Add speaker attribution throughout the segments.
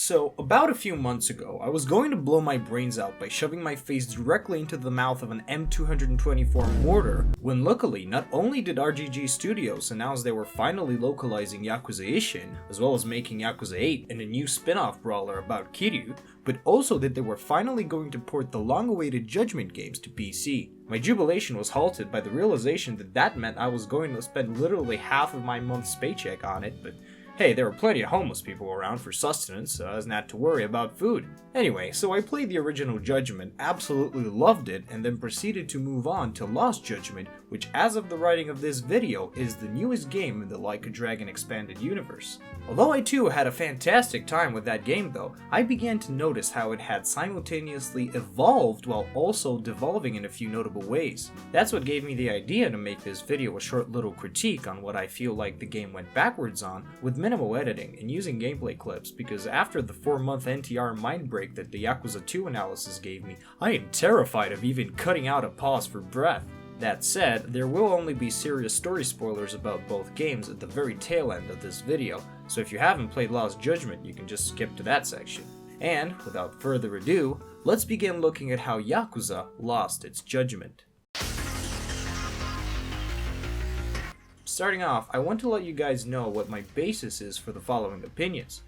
Speaker 1: So, about a few months ago, I was going to blow my brains out by shoving my face directly into the mouth of an M224 mortar, when luckily, not only did RGG Studios announce they were finally localizing Yakuza Ishin, as well as making Yakuza 8 and a new spin-off brawler about Kiryu, but also that they were finally going to port the long-awaited Judgment games to PC. My jubilation was halted by the realization that meant I was going to spend literally half of my month's paycheck on it, but hey, there were plenty of homeless people around for sustenance, so I wasn't had to worry about food. Anyway, so I played the original Judgment, absolutely loved it, and then proceeded to move on to Lost Judgment, which as of the writing of this video is the newest game in the Like a Dragon expanded universe. Although I too had a fantastic time with that game though, I began to notice how it had simultaneously evolved while also devolving in a few notable ways. That's what gave me the idea to make this video a short little critique on what I feel like the game went backwards on, with minimal editing and using gameplay clips, because after the 4-month NTR mind break that the Yakuza 2 analysis gave me, I am terrified of even cutting out a pause for breath. That said, there will only be serious story spoilers about both games at the very tail end of this video, so if you haven't played Lost Judgment, you can just skip to that section. And, without further ado, let's begin looking at how Yakuza lost its judgment. Starting off, I want to let you guys know what my basis is for the following opinions.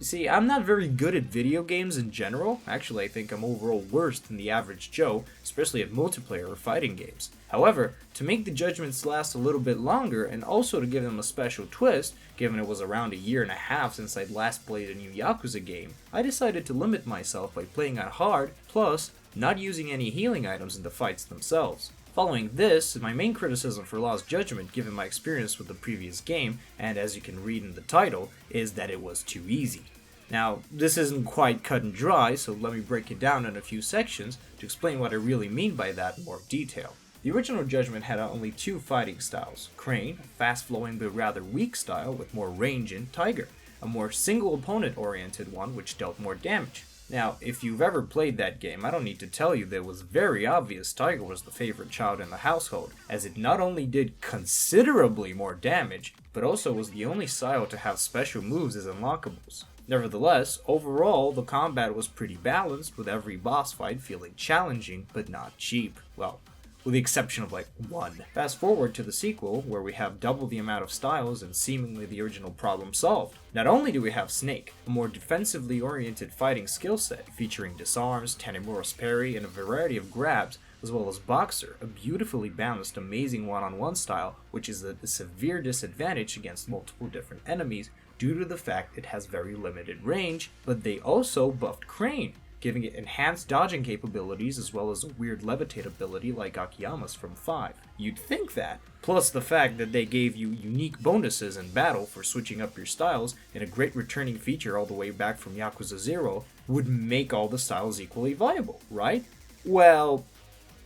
Speaker 1: See, I'm not very good at video games in general. Actually, I think I'm overall worse than the average Joe, especially at multiplayer or fighting games. However, to make the judgments last a little bit longer, and also to give them a special twist, given it was around a year and a half since I'd last played a new Yakuza game, I decided to limit myself by playing on hard, plus not using any healing items in the fights themselves. Following this, my main criticism for Lost Judgment, given my experience with the previous game, and as you can read in the title, is that it was too easy. Now, this isn't quite cut and dry, so let me break it down in a few sections to explain what I really mean by that in more detail. The original Judgment had only two fighting styles: Crane, a fast-flowing but rather weak style with more range, and Tiger, a more single opponent oriented one which dealt more damage. Now, if you've ever played that game, I don't need to tell you that it was very obvious Tiger was the favorite child in the household, as it not only did considerably more damage, but also was the only style to have special moves as unlockables. Nevertheless, overall, the combat was pretty balanced, with every boss fight feeling challenging, but not cheap. Well, with the exception of like one. Fast forward to the sequel, where we have double the amount of styles and seemingly the original problem solved. Not only do we have Snake, a more defensively oriented fighting skill set featuring disarms, Tanemura's parry, and a variety of grabs, as well as Boxer, a beautifully balanced, amazing one-on-one style, which is a severe disadvantage against multiple different enemies due to the fact it has very limited range, but they also buffed Crane, giving it enhanced dodging capabilities as well as a weird levitate ability like Akiyama's from 5. You'd think that, plus the fact that they gave you unique bonuses in battle for switching up your styles and a great returning feature all the way back from Yakuza 0, would make all the styles equally viable, right? Well,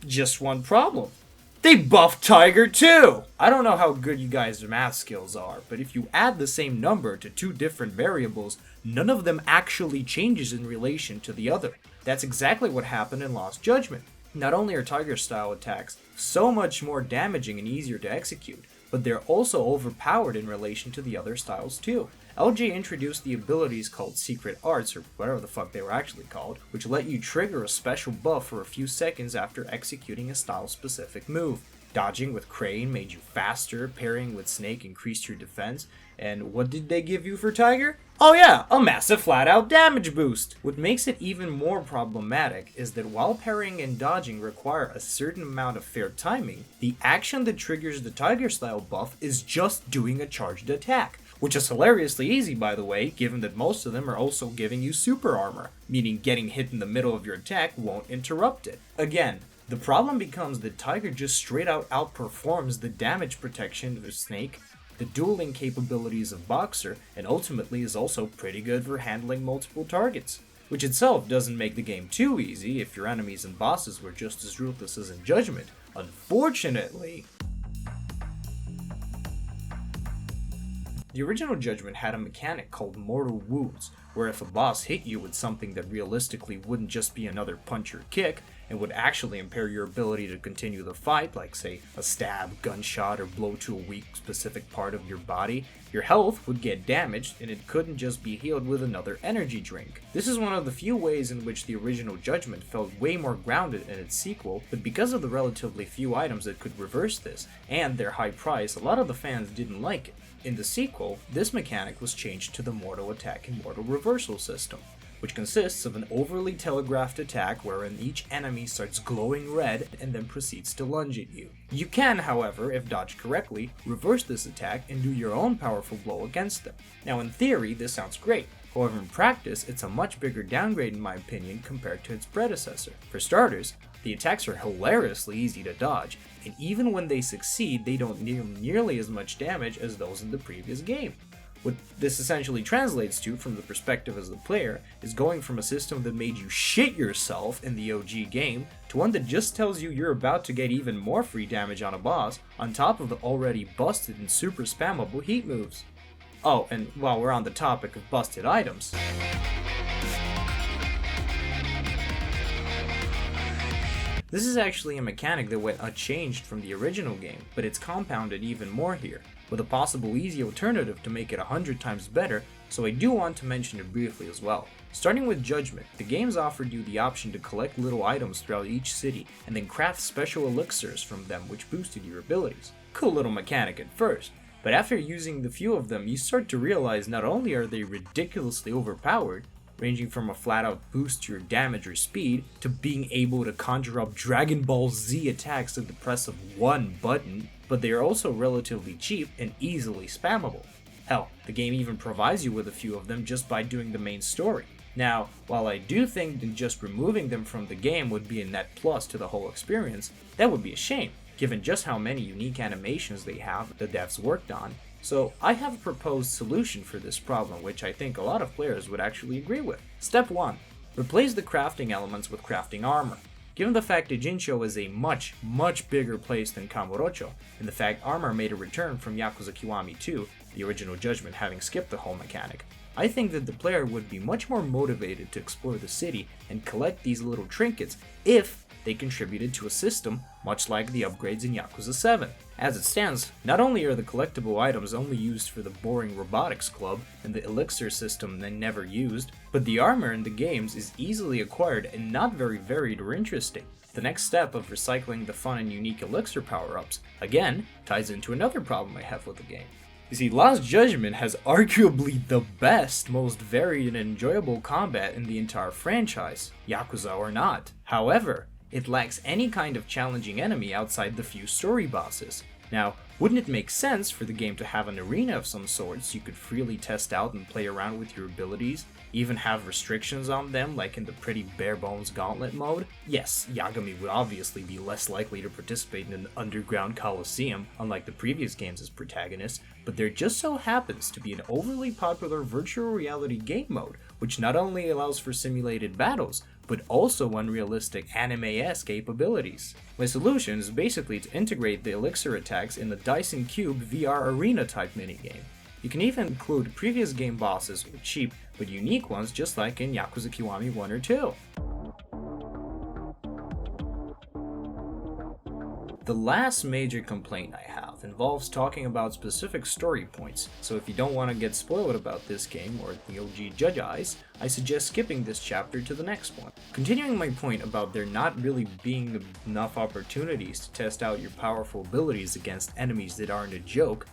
Speaker 1: just one problem. They buffed Tiger too! I don't know how good you guys' math skills are, but if you add the same number to two different variables, none of them actually changes in relation to the other. That's exactly what happened in Lost Judgment. Not only are Tiger style attacks so much more damaging and easier to execute, but they're also overpowered in relation to the other styles too. LJ introduced the abilities called Secret Arts, or whatever the fuck they were actually called, which let you trigger a special buff for a few seconds after executing a style-specific move. Dodging with Crane made you faster, parrying with Snake increased your defense, and what did they give you for Tiger? Oh yeah, a massive flat-out damage boost! What makes it even more problematic is that while parrying and dodging require a certain amount of fair timing, the action that triggers the Tiger style buff is just doing a charged attack. Which is hilariously easy, by the way, given that most of them are also giving you super armor, meaning getting hit in the middle of your attack won't interrupt it. Again, the problem becomes that Tiger just straight out outperforms the damage protection of Snake, the dueling capabilities of Boxer, and ultimately is also pretty good for handling multiple targets. Which itself doesn't make the game too easy if your enemies and bosses were just as ruthless as in Judgment. Unfortunately, The original Judgment had a mechanic called Mortal Wounds, where if a boss hit you with something that realistically wouldn't just be another punch or kick, and would actually impair your ability to continue the fight, like say a stab, gunshot, or blow to a weak specific part of your body, your health would get damaged and it couldn't just be healed with another energy drink. This is one of the few ways in which the original Judgment felt way more grounded in its sequel, but because of the relatively few items that could reverse this, and their high price, a lot of the fans didn't like it. In the sequel, this mechanic was changed to the Mortal Attack and Mortal Reversal system, which consists of an overly telegraphed attack wherein each enemy starts glowing red and then proceeds to lunge at you. You can, however, if dodged correctly, reverse this attack and do your own powerful blow against them. Now in theory, this sounds great. However, in practice, it's a much bigger downgrade in my opinion compared to its predecessor. For starters, the attacks are hilariously easy to dodge, and even when they succeed, they don't deal nearly as much damage as those in the previous game. What this essentially translates to, from the perspective as the player, is going from a system that made you shit yourself in the OG game, to one that just tells you you're about to get even more free damage on a boss, on top of the already busted and super spammable heat moves. Oh, and while we're on the topic of busted items, this is actually a mechanic that went unchanged from the original game, but it's compounded even more here, with a possible easy alternative to make it 100 times better, so I do want to mention it briefly as well. Starting with Judgment, the games offered you the option to collect little items throughout each city, and then craft special elixirs from them which boosted your abilities. Cool little mechanic at first, but after using the few of them, you start to realize not only are they ridiculously overpowered, ranging from a flat-out boost to your damage or speed, to being able to conjure up Dragon Ball Z attacks at the press of one button, but they are also relatively cheap and easily spammable. Hell, the game even provides you with a few of them just by doing the main story. Now, while I do think that just removing them from the game would be a net plus to the whole experience, that would be a shame, given just how many unique animations they have the devs worked on. So I have a proposed solution for this problem, which I think a lot of players would actually agree with. Step 1. Replace the crafting elements with crafting armor. Given the fact that Jincho is a much bigger place than Kamurocho, and the fact armor made a return from Yakuza Kiwami 2, the original Judgment having skipped the whole mechanic, I think that the player would be much more motivated to explore the city and collect these little trinkets if they contributed to a system much like the upgrades in Yakuza 7. As it stands, not only are the collectible items only used for the boring robotics club and the elixir system they never used, but the armor in the games is easily acquired and not very varied or interesting. The next step of recycling the fun and unique elixir power-ups, again, ties into another problem I have with the game. You see, Lost Judgment has arguably the best, most varied and enjoyable combat in the entire franchise, Yakuza or not. However, it lacks any kind of challenging enemy outside the few story bosses. Now, wouldn't it make sense for the game to have an arena of some sort so you could freely test out and play around with your abilities, even have restrictions on them like in the pretty bare bones gauntlet mode? Yes, Yagami would obviously be less likely to participate in an underground coliseum, unlike the previous games as protagonist, but there just so happens to be an overly popular virtual reality game mode, which not only allows for simulated battles, but also unrealistic anime-esque capabilities. My solution is basically to integrate the elixir attacks in the Dyson Cube VR arena type minigame. You can even include previous game bosses with cheap but unique ones just like in Yakuza Kiwami 1 or 2. The last major complaint I have involves talking about specific story points, so if you don't want to get spoiled about this game or the OG Judge Eyes, I suggest skipping this chapter to the next one. Continuing my point about there not really being enough opportunities to test out your powerful abilities against enemies that aren't a joke,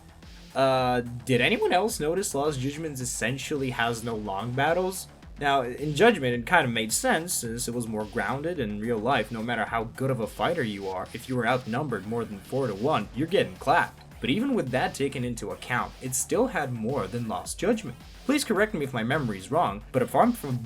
Speaker 1: did anyone else notice Lost Judgment essentially has no long battles? Now, in Judgment, it kind of made sense, since it was more grounded in real life. No matter how good of a fighter you are, if you were outnumbered more than 4 to 1, you're getting clapped. But even with that taken into account, it still had more than Lost Judgment. Please correct me if my memory's wrong, but if I'm from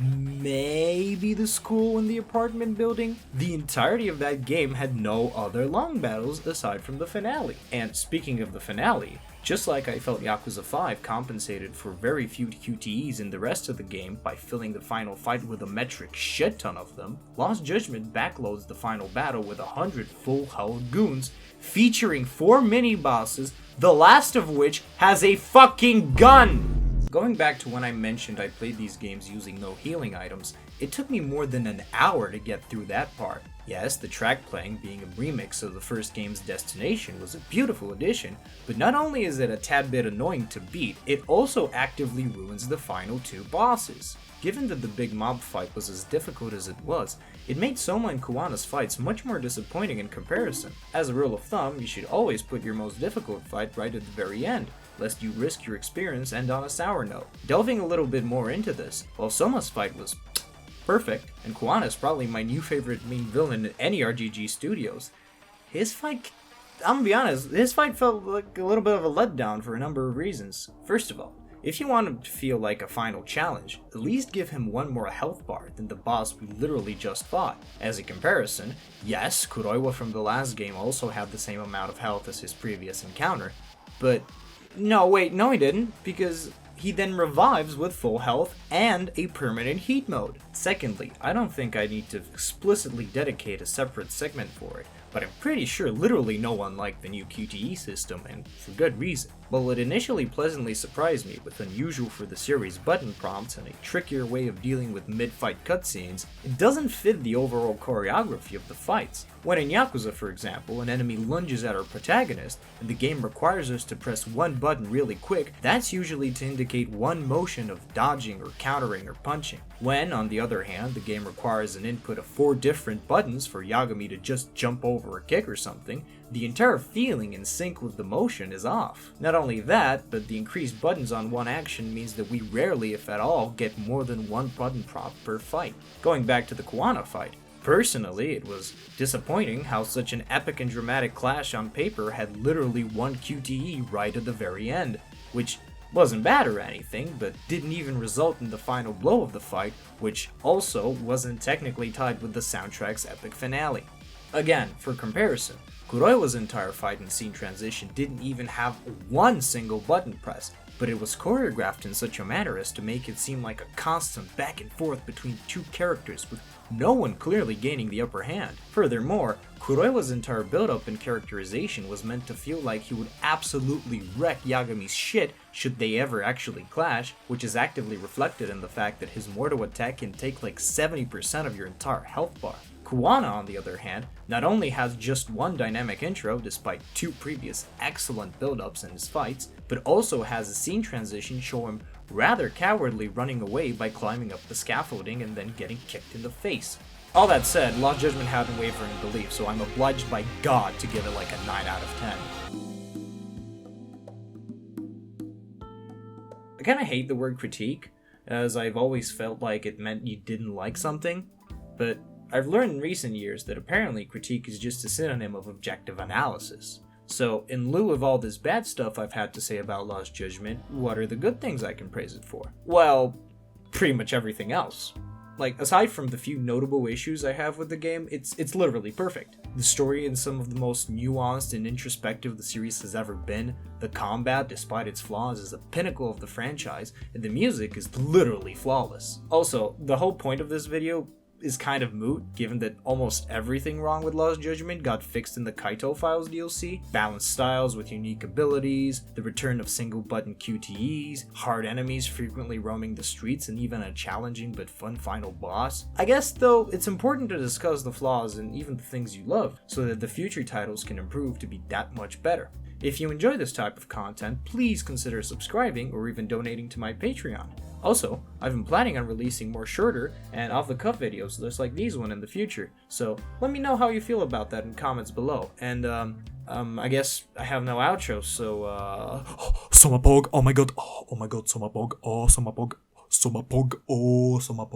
Speaker 1: maybe the school in the apartment building, the entirety of that game had no other long battles aside from the finale. And speaking of the finale, just like I felt Yakuza 5 compensated for very few QTEs in the rest of the game by filling the final fight with a metric shit ton of them, Lost Judgment backloads the final battle with 100 full health goons, featuring 4 mini-bosses, the last of which has a fucking gun! Going back to when I mentioned I played these games using no healing items, it took me more than an hour to get through that part. Yes, the track playing being a remix of the first game's destination was a beautiful addition, but not only is it a tad bit annoying to beat, it also actively ruins the final two bosses. Given that the big mob fight was as difficult as it was, it made Soma and Kuwana's fights much more disappointing in comparison. As a rule of thumb, you should always put your most difficult fight right at the very end, lest you risk your experience and on a sour note. Delving a little bit more into this, while Soma's fight was perfect, and Kuwana's probably my new favorite main villain in any RGG studios, his fight, I'm gonna be honest, his fight felt like a little bit of a letdown for a number of reasons. First of all, if you want him to feel like a final challenge, at least give him one more health bar than the boss we literally just fought. As a comparison, yes, Kuroiwa from the last game also had the same amount of health as his previous encounter, but no, he didn't, because he then revives with full health and a permanent heat mode. Secondly, I don't think I need to explicitly dedicate a separate segment for it, but I'm pretty sure literally no one liked the new QTE system, and for good reason. While it initially pleasantly surprised me with unusual for the series button prompts and a trickier way of dealing with mid-fight cutscenes, it doesn't fit the overall choreography of the fights. When in Yakuza, for example, an enemy lunges at our protagonist, and the game requires us to press one button really quick, that's usually to indicate one motion of dodging or countering or punching. When, on the other hand, the game requires an input of 4 different buttons for Yagami to just jump over a kick or something, the entire feeling in sync with the motion is off. Not only that, but the increased buttons on one action means that we rarely, if at all, get more than one button prompt per fight. Going back to the Kuwana fight, personally, it was disappointing how such an epic and dramatic clash on paper had literally one QTE right at the very end, which wasn't bad or anything, but didn't even result in the final blow of the fight, which also wasn't technically tied with the soundtrack's epic finale. Again, for comparison, Kuroiwa's entire fight and scene transition didn't even have one single button press, but it was choreographed in such a manner as to make it seem like a constant back and forth between two characters with no one clearly gaining the upper hand. Furthermore, Kuroiwa's entire build-up and characterization was meant to feel like he would absolutely wreck Yagami's shit should they ever actually clash, which is actively reflected in the fact that his mortal attack can take like 70% of your entire health bar. Kuwana, on the other hand, not only has just one dynamic intro despite 2 previous excellent build-ups in his fights, but also has a scene transition show him rather cowardly running away by climbing up the scaffolding and then getting kicked in the face. All that said, Lost Judgment had unwavering belief, so I'm obliged by God to give it like a 9 out of 10. I kinda hate the word critique, as I've always felt like it meant you didn't like something, but I've learned in recent years that apparently critique is just a synonym of objective analysis. So, in lieu of all this bad stuff I've had to say about Lost Judgment, what are the good things I can praise it for? Well, pretty much everything else. Like, aside from the few notable issues I have with the game, it's literally perfect. The story is some of the most nuanced and introspective the series has ever been, the combat, despite its flaws, is the pinnacle of the franchise, and the music is literally flawless. Also, the whole point of this video is kind of moot, given that almost everything wrong with Lost Judgment got fixed in the Kaito Files DLC. Balanced styles with unique abilities, the return of single-button QTEs, hard enemies frequently roaming the streets, and even a challenging but fun final boss. I guess, though, it's important to discuss the flaws and even the things you love, so that the future titles can improve to be that much better. If you enjoy this type of content, please consider subscribing or even donating to my Patreon. Also, I've been planning on releasing more shorter and off-the-cuff videos just like these one in the future, so let me know how you feel about that in comments below. And, I guess I have no outro, so, Somapog, oh my god, Somapog, Somapog, Somapog, Somapog.